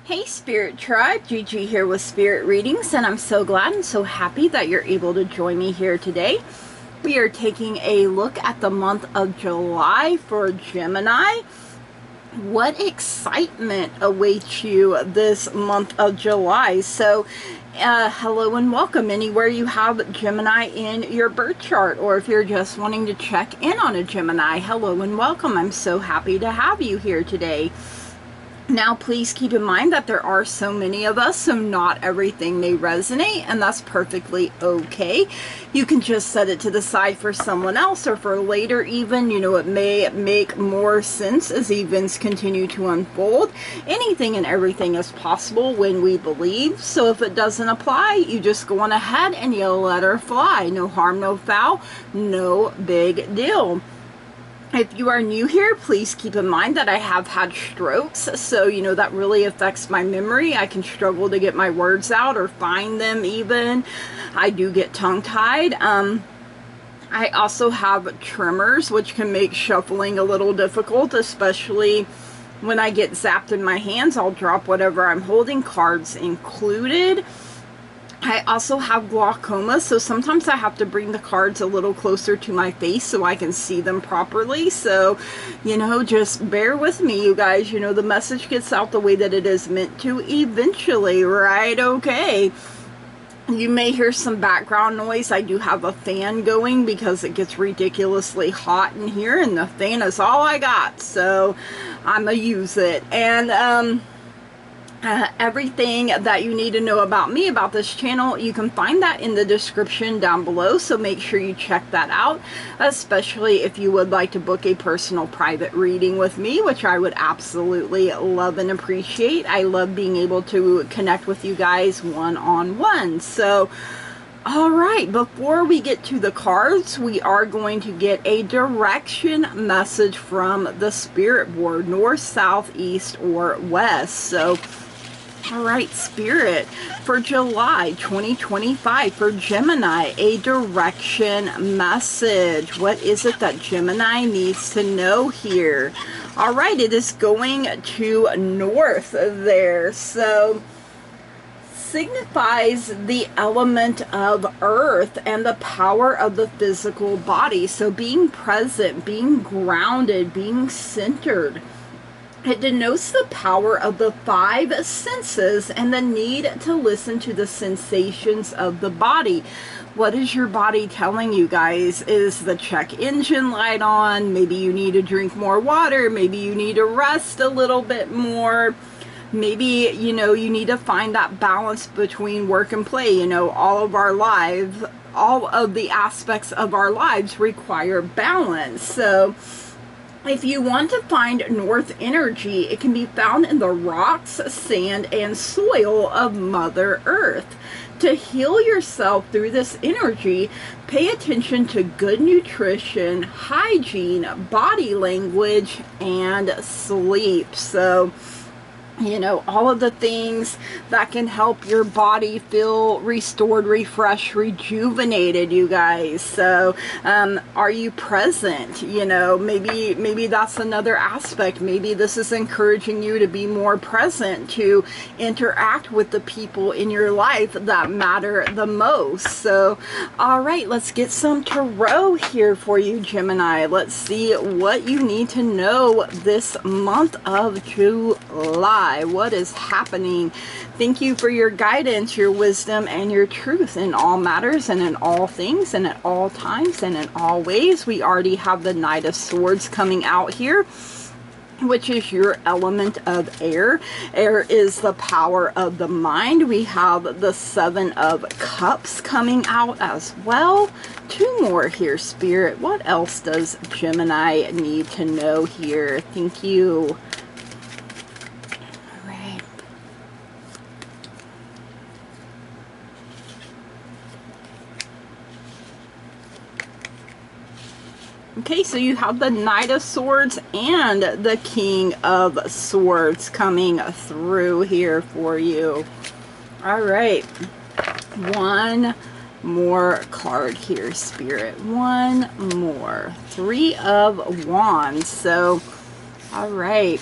Hey Spirit Tribe, Gigi here with Spirit Readings, and I'm so glad and so happy that you're able to join me here today. We are taking a look at the month of July for Gemini. What excitement awaits you this month of July? So, hello and welcome anywhere you have Gemini in your birth chart, or if you're just wanting to check in on a Gemini, hello and welcome. I'm so happy to have you here today. Now, please keep in mind that there are so many of us, so not everything may resonate, and that's perfectly okay. You can just set it to the side for someone else or for later even. You know, it may make more sense as events continue to unfold. Anything and everything is possible when we believe. So if it doesn't apply, you just go on ahead and you let her fly. No harm, no foul, no big deal. If you are new here, please keep in mind that I have had strokes, so you know that really affects my memory. I can struggle to get my words out or find them even. I do get tongue-tied. I also have tremors, which can make shuffling a little difficult, especially when I get zapped in my hands. I'll drop whatever I'm holding, cards included. I also have glaucoma, so sometimes I have to bring the cards a little closer to my face so I can see them properly. So, you know, just bear with me, you guys. You know, the message gets out the way that it is meant to eventually, right? Okay. You may hear some background noise. I do have a fan going because it gets ridiculously hot in here, and the fan is all I got. So, I'm going to use it. And, everything that you need to know about me, about this channel, you can find that in the description down below, so make sure you check that out, especially if you would like to book a personal private reading with me, which I would absolutely love and appreciate. I love being able to connect with you guys one-on-one. So all right, before we get to the cards, we are going to get a direction message from the spirit board, north, south, east, or west. So all right, Spirit, for July 2025, for Gemini, a direction message. What is it that Gemini needs to know here? All right, it is going to north there. So signifies the element of earth and the power of the physical body. So being present, being grounded, being centered. It denotes the power of the five senses and the need to listen to the sensations of the body. What is your body telling you, guys? Is the check engine light on? Maybe you need to drink more water. Maybe you need to rest a little bit more. Maybe, you know, you need to find that balance between work and play. You know, all of the aspects of our lives require balance. So if you want to find north energy, it can be found in the rocks, sand, and soil of Mother Earth. To heal yourself through this energy, pay attention to good nutrition, hygiene, body language, and sleep. So, you know, all of the things that can help your body feel restored, refreshed, rejuvenated, you guys. So, are you present? You know, maybe that's another aspect. Maybe this is encouraging you to be more present, to interact with the people in your life that matter the most. So, all right, let's get some tarot here for you, Gemini. Let's see what you need to know this month of July. What is happening? Thank you for your guidance, your wisdom, and your truth in all matters and in all things and at all times and in all ways. We already have the Knight of Swords coming out here, which is your element of air. Air is the power of the mind. We have the Seven of Cups coming out as well. Two more here, Spirit. What else does Gemini need to know here? Thank you. Okay, so you have the Knight of Swords and the King of Swords coming through here for you. All right, one more card here, Spirit. One more. Three of Wands. So, all right,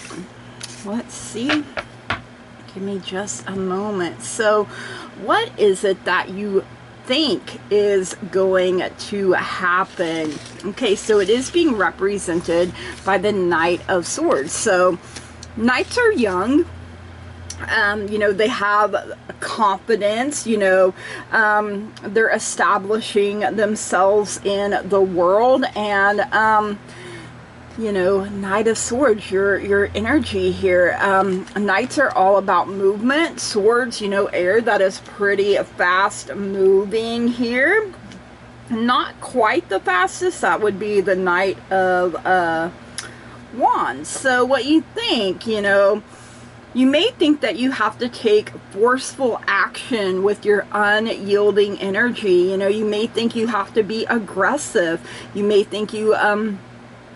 let's see. Give me just a moment. So what is it that you think is going to happen? Okay, so it is being represented by the Knight of Swords. So knights are young. You know, they have confidence, you know, they're establishing themselves in the world, and you know, Knight of Swords, your energy here. Knights are all about movement. Swords, you know, air, that is pretty fast moving here. Not quite the fastest, that would be the Knight of Wands. So what you think, you know, you may think that you have to take forceful action with your unyielding energy. You know, you may think you have to be aggressive. You may think you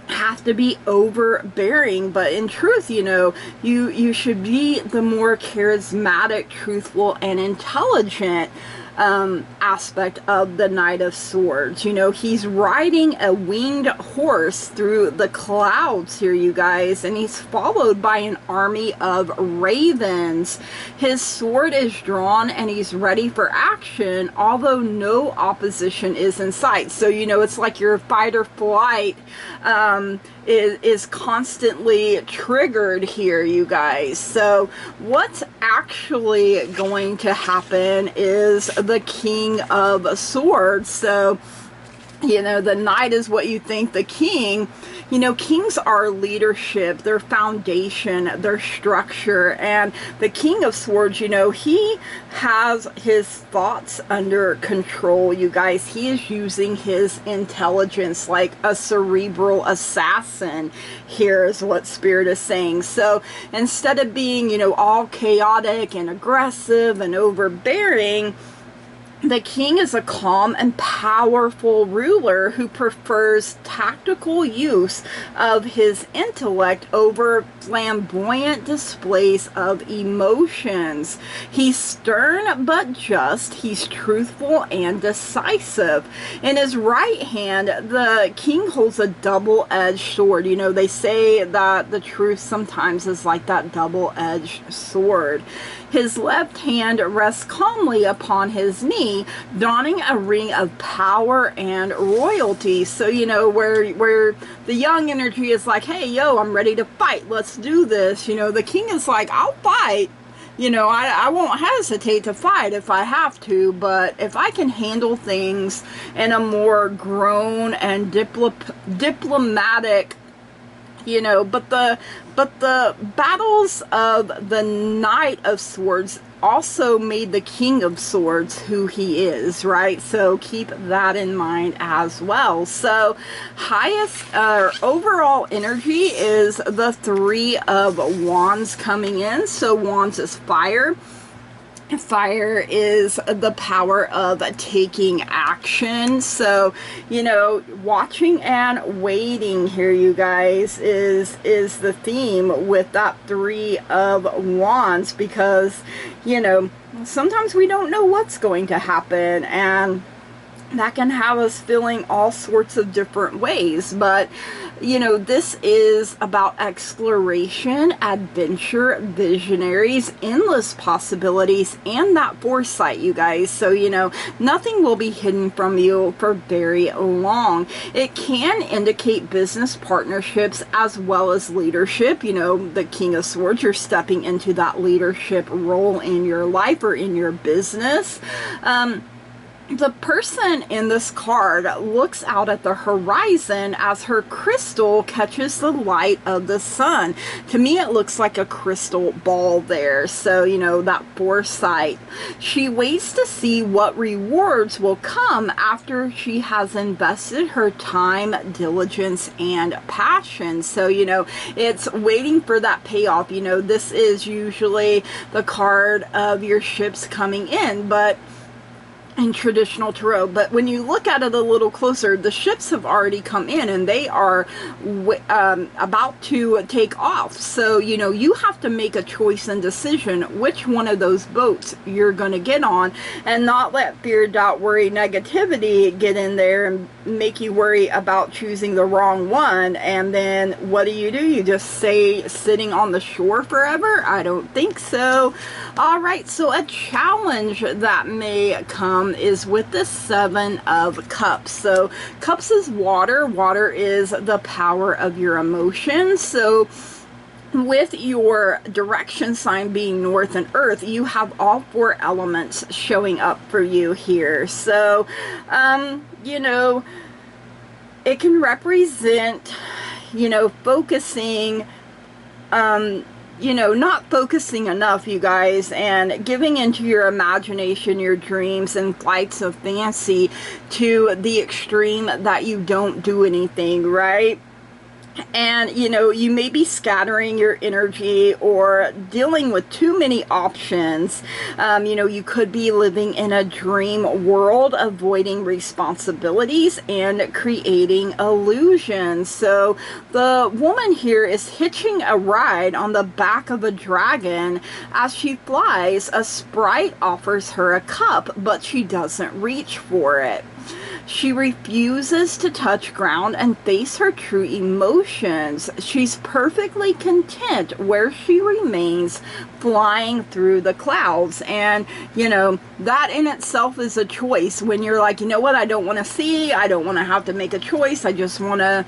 have to be overbearing, but in truth, you know, you should be the more charismatic, truthful, and intelligent aspect of the Knight of Swords. You know, he's riding a winged horse through the clouds here, you guys, and he's followed by an army of ravens. His sword is drawn and he's ready for action, although no opposition is in sight. So, you know, it's like your fight or flight is constantly triggered here, you guys. So what's actually going to happen is the King of Swords. So, you know, the knight is what you think. The king, you know, kings are leadership, their foundation, their structure. And the King of Swords, you know, he has his thoughts under control, you guys. He is using his intelligence like a cerebral assassin. Here is what Spirit is saying. So instead of being, you know, all chaotic and aggressive and overbearing, the king is a calm and powerful ruler who prefers tactical use of his intellect over flamboyant displays of emotions. He's stern but just. He's truthful and decisive. In his right hand, the king holds a double-edged sword. You know, they say that the truth sometimes is like that double-edged sword. His left hand rests calmly upon his knee, donning a ring of power and royalty. So, you know, where the young energy is like, hey, yo, I'm ready to fight. Let's do this. You know, the king is like, I'll fight. You know, I won't hesitate to fight if I have to, but if I can handle things in a more grown and diplomatic, you know, but the battles of the Knight of Swords also made the King of Swords who he is, right? So keep that in mind as well. So highest overall energy is the Three of Wands coming in. So Wands is fire. Fire is the power of taking action. So, you know, watching and waiting here, you guys, is the theme with that Three of Wands, because, you know, sometimes we don't know what's going to happen, and that can have us feeling all sorts of different ways. But, you know, this is about exploration, adventure, visionaries, endless possibilities, and that foresight, you guys. So, you know, nothing will be hidden from you for very long. It can indicate business partnerships as well as leadership. You know, the King of Swords, you're stepping into that leadership role in your life or in your business. The person in this card looks out at the horizon as her crystal catches the light of the sun. To me, it looks like a crystal ball there. So, you know, that foresight. She waits to see what rewards will come after she has invested her time, diligence, and passion. So, you know, it's waiting for that payoff. You know, this is usually the card of your ships coming in, but in traditional tarot. But when you look at it a little closer, the ships have already come in and they are about to take off. So, you know, you have to make a choice and decision which one of those boats you're going to get on, and not let fear, doubt, worry, negativity get in there and make you worry about choosing the wrong one. And then what do? You just stay sitting on the shore forever? I don't think so. All right, so a challenge that may come is with the Seven of Cups. So cups is water. Water is the power of your emotions. So with your direction sign being North and Earth, you have all four elements showing up for you here. So, you know, it can represent, you know, focusing, you know, not focusing enough, you guys, and giving into your imagination, your dreams, and flights of fancy to the extreme that you don't do anything, right? And, you know, you may be scattering your energy or dealing with too many options. You know, you could be living in a dream world, avoiding responsibilities and creating illusions. So the woman here is hitching a ride on the back of a dragon. As she flies, a sprite offers her a cup, but she doesn't reach for it. She refuses to touch ground and face her true emotions. She's perfectly content where she remains, flying through the clouds. And, you know, that in itself is a choice. When you're like, you know what, I don't want to see, I don't want to have to make a choice, I just want to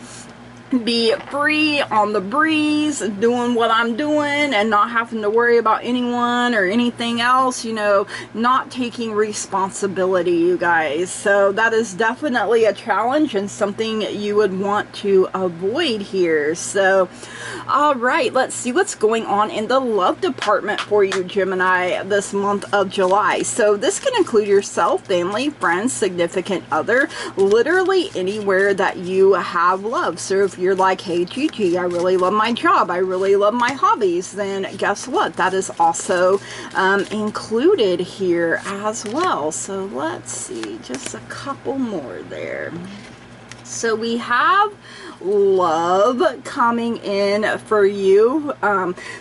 be free on the breeze, doing what I'm doing and not having to worry about anyone or anything else, you know, not taking responsibility, you guys. So that is definitely a challenge and something you would want to avoid here. So, all right, let's see what's going on in the love department for you, Gemini, this month of July. So this can include yourself, family, friends, significant other, literally anywhere that you have love. So if you're like, hey Gigi, I really love my job, I really love my hobbies, then guess what, that is also included here as well. So let's see, just a couple more there. So we have love coming in for you.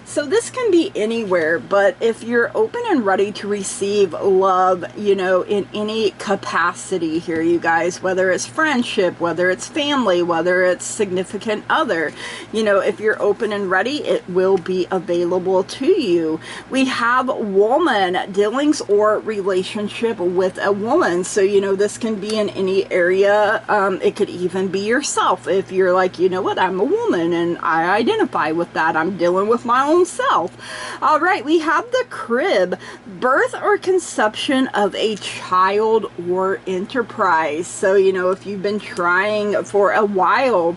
So this can be anywhere, but if you're open and ready to receive love, you know, in any capacity here, you guys, whether it's friendship, whether it's family, whether it's significant other, you know, if you're open and ready, it will be available to you. We have woman, dealings or relationship with a woman. So, you know, this can be in any area. It could even be yourself. If you're like, you know what, I'm a woman and I identify with that, I'm dealing with my own self. All right, we have the crib, birth or conception of a child or enterprise. So, you know, if you've been trying for a while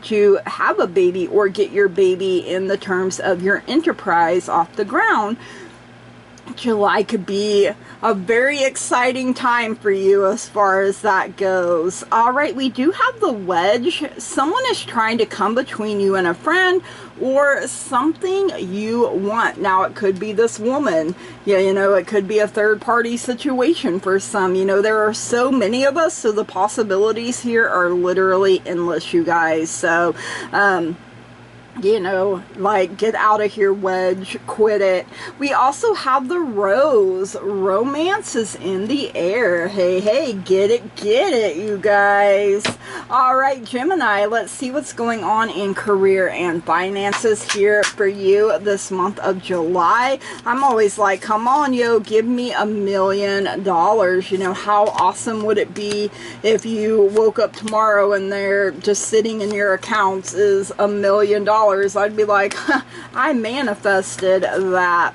to have a baby or get your baby in the terms of your enterprise off the ground, July could be a very exciting time for you as far as that goes. All right, we do have the wedge. Someone is trying to come between you and a friend or something you want. Now, it could be this woman. Yeah, you know, it could be a third-party situation for some. You know, there are so many of us, so the possibilities here are literally endless, you guys. So, you know, like, get out of here, wedge, quit it. We also have the rose. Romance is in the air. Hey, hey, get it, you guys. All right, Gemini, let's see what's going on in career and finances here for you this month of July. I'm always like, come on, yo, give me $1 million. You know, how awesome would it be if you woke up tomorrow and they're just sitting in your accounts is $1 million? I'd be like, huh, I manifested that.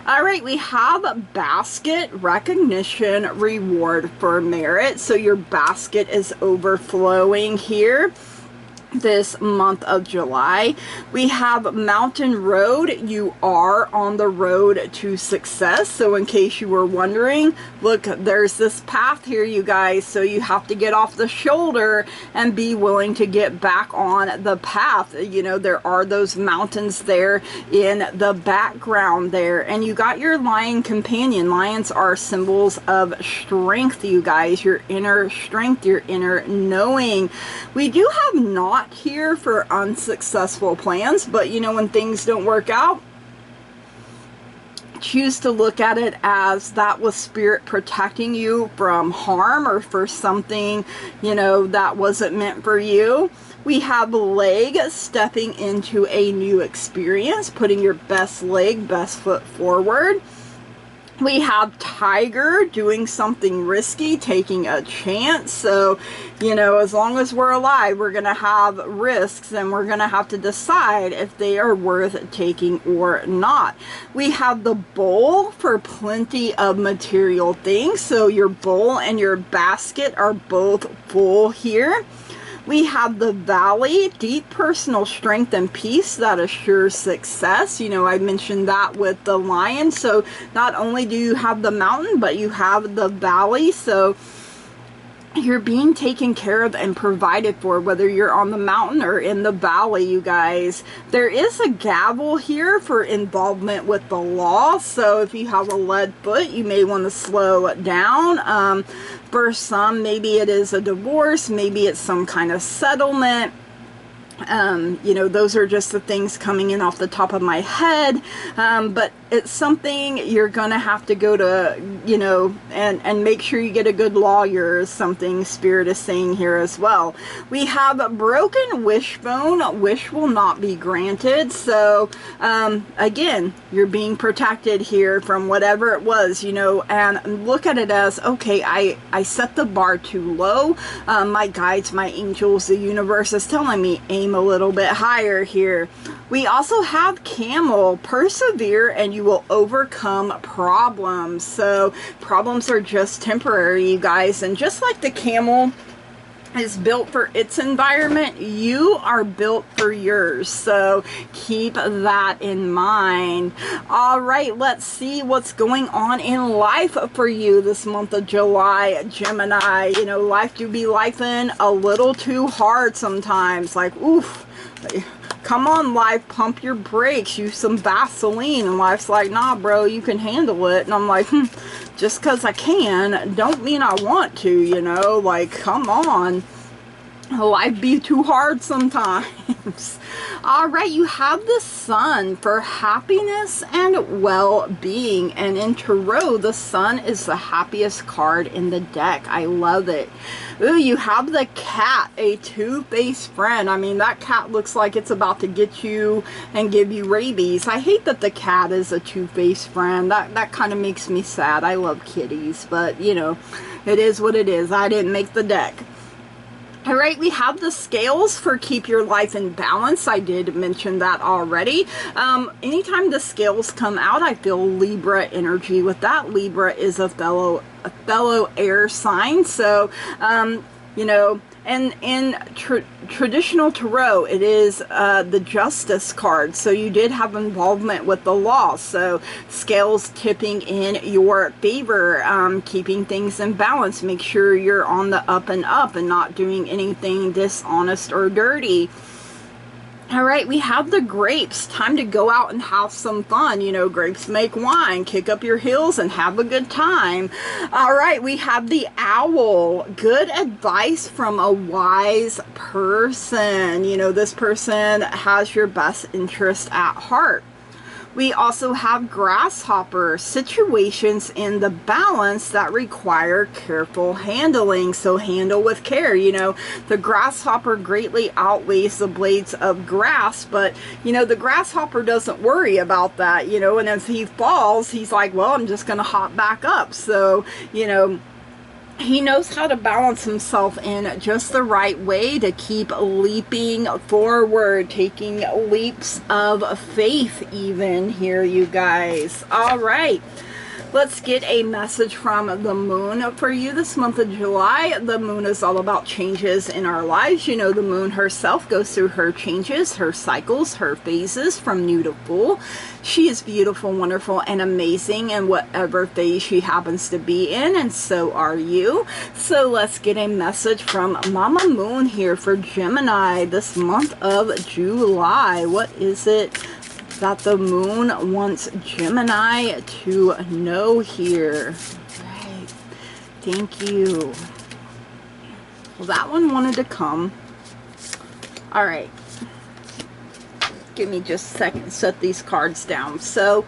All right, we have a basket, recognition, reward for merit. So your basket is overflowing here. this month of July. We have Mountain Road. You are on the road to success. So in case you were wondering, look, there's this path here, you guys. So you have to get off the shoulder and be willing to get back on the path. You know, there are those mountains there in the background there. And you got your lion companion. Lions are symbols of strength, you guys. Your inner strength, your inner knowing. We do have not here for unsuccessful plans, but you know, when things don't work out, choose to look at it as that was spirit protecting you from harm or for something, you know, that wasn't meant for you. We have leg, stepping into a new experience, putting your best leg, best foot forward. We have tiger, doing something risky, taking a chance. So, you know, as long as we're alive, we're going to have risks and we're going to have to decide if they are worth taking or not. We have the bowl for plenty of material things. So your bowl and your basket are both full here. We have the valley, deep personal strength and peace that assures success. You know, I mentioned that with the lion. So not only do you have the mountain, but you have the valley. So you're being taken care of and provided for, whether you're on the mountain or in the valley, you guys. There is a gavel here for involvement with the law. So if you have a lead foot, you may want to slow it down. For some, maybe it is a divorce, maybe it's some kind of settlement. You know, those are just the things coming in off the top of my head. But it's something you're gonna have to go to, you know, and make sure you get a good lawyer, is something Spirit is saying here as well. We have a broken wishbone. Wish will not be granted. So again, you're being protected here from whatever it was, you know, and look at it as, okay, I set the bar too low. My guides, my angels, the universe is telling me aim a little bit higher here. We also have camel, persevere and you will overcome problems. So problems are just temporary, you guys, and just like the camel is built for its environment, you are built for yours. So keep that in mind. All right, let's see what's going on in life for you this month of July, Gemini. You know, life do be lifing a little too hard sometimes. Like, oof, come on, life, pump your brakes, use some Vaseline. And life's like, nah, bro, you can handle it. And I'm like, just because I can don't mean I want to, you know, like, come on. Life be too hard sometimes. All right, you have the sun for happiness and well-being, and in tarot the sun is the happiest card in the deck. I love it. Ooh, you have the cat, a two-faced friend. I mean, that cat looks like it's about to get you and give you rabies. I hate that the cat is a two-faced friend. That kind of makes me sad. I love kitties, but you know, it is what it is. I didn't make the deck. All right, we have the scales for keep your life in balance. I did mention that already. Anytime the scales come out, I feel Libra energy with that. Libra is a fellow air sign. So, you know, and in traditional tarot, it is the justice card. So you did have involvement with the law. So scales tipping in your favor, keeping things in balance. Make sure you're on the up and up and not doing anything dishonest or dirty. All right, we have the grapes. Time to go out and have some fun. You know, grapes make wine. Kick up your heels and have a good time. All right, we have the owl. Good advice from a wise person. You know, this person has your best interest at heart. We also have grasshopper, situations in the balance that require careful handling. So handle with care. You know, the grasshopper greatly outweighs the blades of grass, but you know, the grasshopper doesn't worry about that, you know, and if he falls, he's like, well, I'm just going to hop back up. So, you know, he knows how to balance himself in just the right way to keep leaping forward, taking leaps of faith even here, you guys. All right. Let's get a message from the moon for you this month of July. The moon is all about changes in our lives. You know, the moon herself goes through her changes, her cycles, her phases from new to full. She is beautiful, wonderful, and amazing in whatever phase she happens to be in, and so are you. So let's get a message from Mama Moon here for Gemini this month of July. What is it that the moon wants Gemini to know here? Right. Thank you. Well, that one wanted to come. All right. Give me just a second to set these cards down. So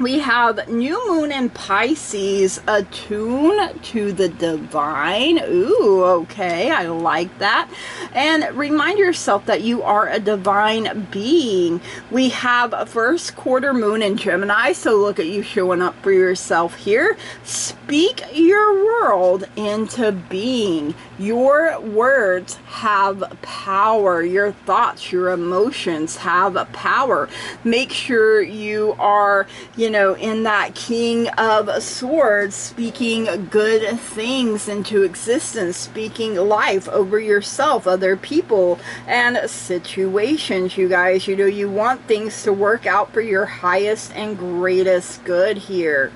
we have new moon in Pisces, attune to the divine. Ooh, okay, I like that. And remind yourself that you are a divine being. We have a first quarter moon in Gemini, so look at you showing up for yourself here. Speak your world into being. Your words have power. Your thoughts, your emotions have power. Make sure you are, you know, in that King of Swords, speaking good things into existence, speaking life over yourself, other people, and situations, you guys. You know, you want things to work out for your highest and greatest good here.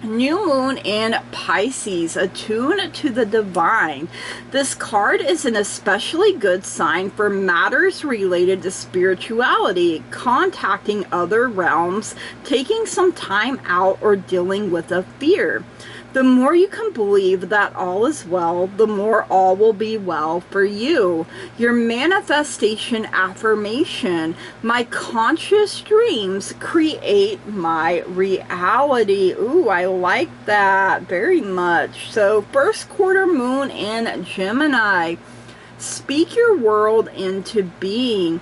New moon in Pisces, attune to the divine. This card is an especially good sign for matters related to spirituality, contacting other realms, taking some time out, or dealing with a fear. The more you can believe that all is well, the more all will be well for you. Your manifestation affirmation: my conscious dreams create my reality. Ooh, I like that very much. So first quarter moon in Gemini. Speak your world into being.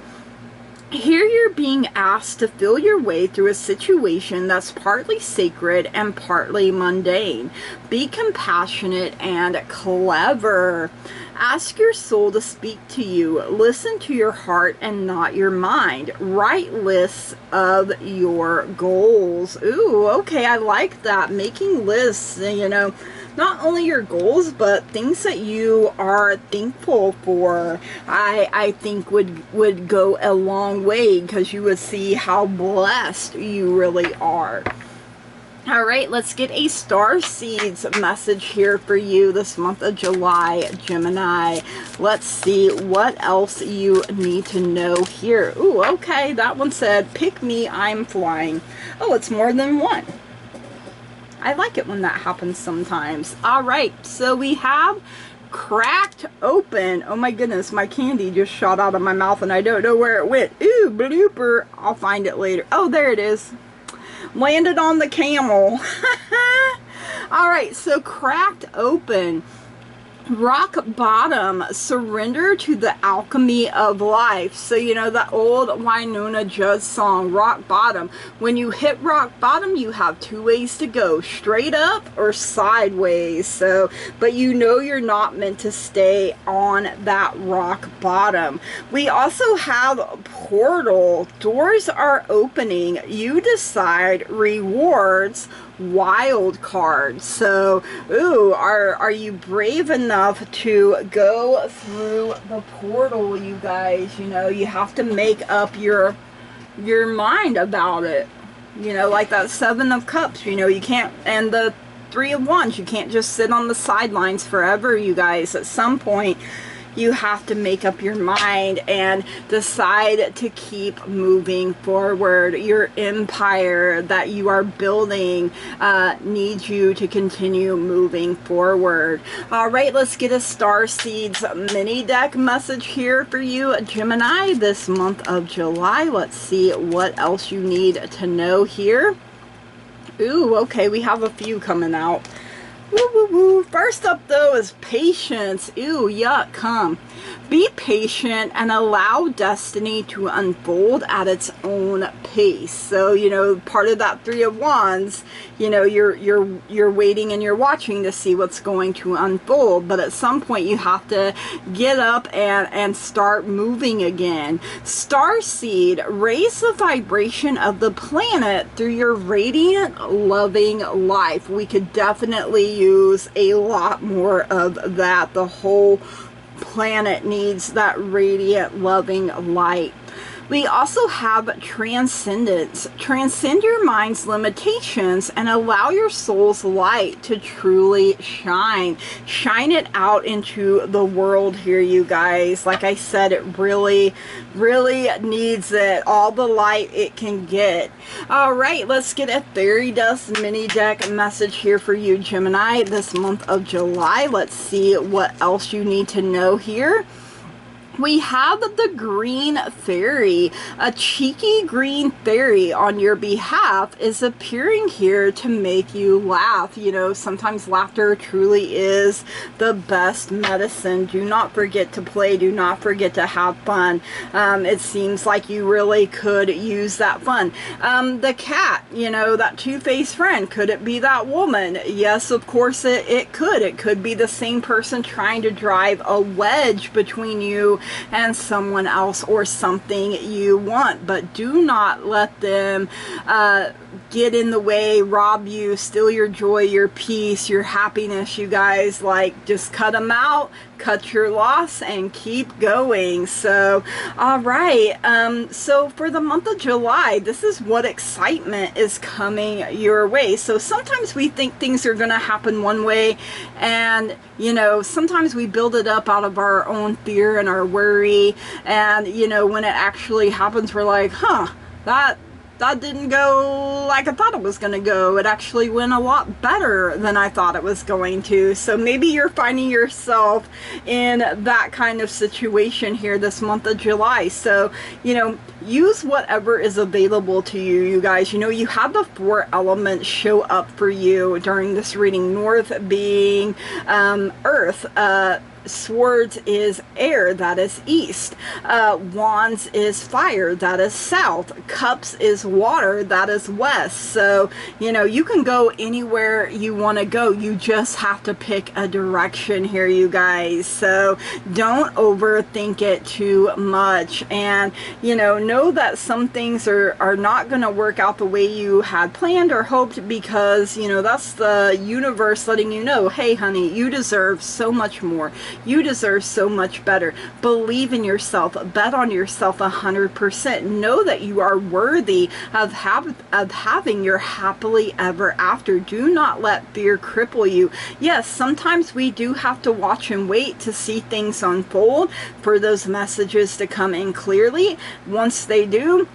Here you're being asked to feel your way through a situation that's partly sacred and partly mundane. Be compassionate and clever. Ask your soul to speak to you. Listen to your heart and not your mind. Write lists of your goals. Ooh, okay, I like that. Making lists, you know, not only your goals, but things that you are thankful for, I think would go a long way, because you would see how blessed you really are. All right, let's get a Starseed's message here for you this month of July, Gemini. Let's see what else you need to know here. Ooh, okay, that one said, pick me, I'm flying. Oh, it's more than one. I like it when that happens sometimes. All right, so we have cracked open. Oh my goodness, my candy just shot out of my mouth and I don't know where it went. Ooh, blooper. I'll find it later. Oh, there it is. Landed on the camel. All right, so cracked open. Rock bottom, surrender to the alchemy of life. So, you know, that old Wynonna Judd song, rock bottom. When you hit rock bottom, you have two ways to go, straight up or sideways. So, but you know you're not meant to stay on that rock bottom. We also have portal. Doors are opening. You decide. Rewards. Wild cards. So, ooh, are you brave enough to go through the portal, you guys? You know, you have to make up your mind about it. You know, like that Seven of Cups, you know, you can't, and the Three of Wands, you can't just sit on the sidelines forever, you guys. At some point, you have to make up your mind and decide to keep moving forward. Your empire that you are building needs you to continue moving forward. All right, let's get a Starseed's mini deck message here for you, Gemini, this month of July. Let's see what else you need to know here. Ooh, okay, we have a few coming out. Woo, woo, woo. First up, though, is patience. Ew, yuck, come. Be patient and allow destiny to unfold at its own pace. So, you know, part of that Three of Wands, you know, you're waiting and you're watching to see what's going to unfold. But at some point, you have to get up and start moving again. Starseed, raise the vibration of the planet through your radiant, loving life. We could definitely use a lot more of that. The whole planet needs that radiant, loving light. We also have transcendence. Transcend your mind's limitations and allow your soul's light to truly shine. Shine it out into the world here, you guys. Like I said, it really, really needs it. All the light it can get. All right, let's get a Fairy Dust mini deck message here for you, Gemini, this month of July. Let's see what else you need to know here. We have the Green Fairy. A cheeky green fairy on your behalf is appearing here to make you laugh. You know, sometimes laughter truly is the best medicine. Do not forget to play. Do not forget to have fun. It seems like you really could use that fun. The cat, you know, that two-faced friend. Could it be that woman? Yes, of course it could. It could be the same person trying to drive a wedge between you and someone else or something you want, but do not let them get in the way, rob you, steal your joy, your peace, your happiness, you guys. Like, just cut them out, cut your loss, and keep going. So, all right, so for the month of July, this is what excitement is coming your way. So sometimes we think things are going to happen one way, and you know, sometimes we build it up out of our own fear and our worry, and you know, when it actually happens, we're like, huh, that didn't go like I thought it was going to go. It actually went a lot better than I thought it was going to. So maybe you're finding yourself in that kind of situation here this month of July. So, you know, use whatever is available to you, you guys. You know, you have the 4 elements show up for you during this reading. North being earth, swords is air, that is east. Wands is fire, that is south. Cups is water, that is west. So, you know, you can go anywhere you want to go. You just have to pick a direction here, you guys. So don't overthink it too much. And, you know that some things are not going to work out the way you had planned or hoped, because, you know, that's the universe letting you know, hey, honey, you deserve so much more. You deserve so much better. Believe in yourself. Bet on yourself 100%. Know that you are worthy of having your happily ever after. Do not let fear cripple you. Yes, sometimes we do have to watch and wait to see things unfold, for those messages to come in clearly. Once they do,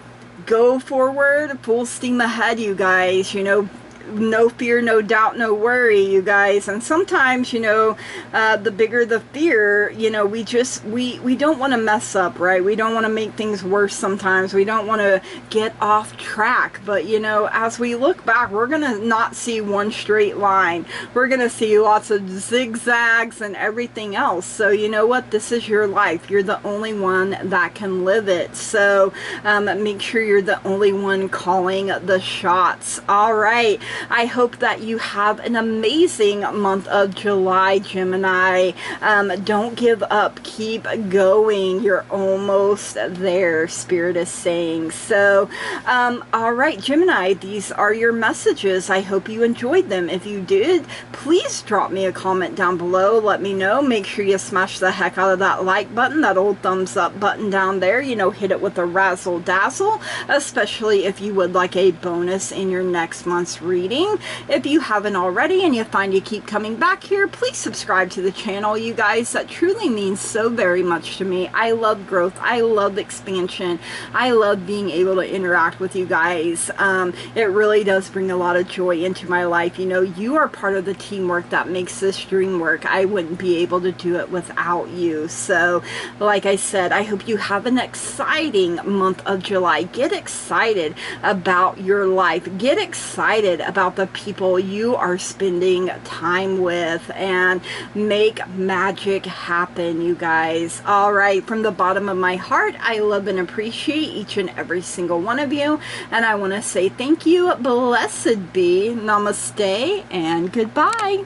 go forward, full steam ahead, you guys. You know, no fear, no doubt, no worry, you guys. And sometimes, you know, the bigger the fear, you know, we don't want to mess up, right? We don't want to make things worse sometimes. We don't want to get off track. But, you know, as we look back, we're going to not see one straight line. We're going to see lots of zigzags and everything else. So, you know what? This is your life. You're the only one that can live it. So, make sure you're the only one calling the shots. All right. I hope that you have an amazing month of July, Gemini. Don't give up. Keep going. You're almost there, Spirit is saying. So, all right, Gemini, these are your messages. I hope you enjoyed them. If you did, please drop me a comment down below. Let me know. Make sure you smash the heck out of that like button, that old thumbs up button down there. You know, hit it with a razzle dazzle, especially if you would like a bonus in your next month's reading. If you haven't already and you find you keep coming back here, please subscribe to the channel, you guys. That truly means so very much to me. I love growth. I love expansion. I love being able to interact with you guys. It really does bring a lot of joy into my life. You know, you are part of the teamwork that makes this dream work. I wouldn't be able to do it without you. So, like I said, I hope you have an exciting month of July. Get excited about your life. Get excited about the people you are spending time with, and make magic happen, you guys. All right, from the bottom of my heart, I love and appreciate each and every single one of you, and I want to say thank you, blessed be, namaste, and goodbye.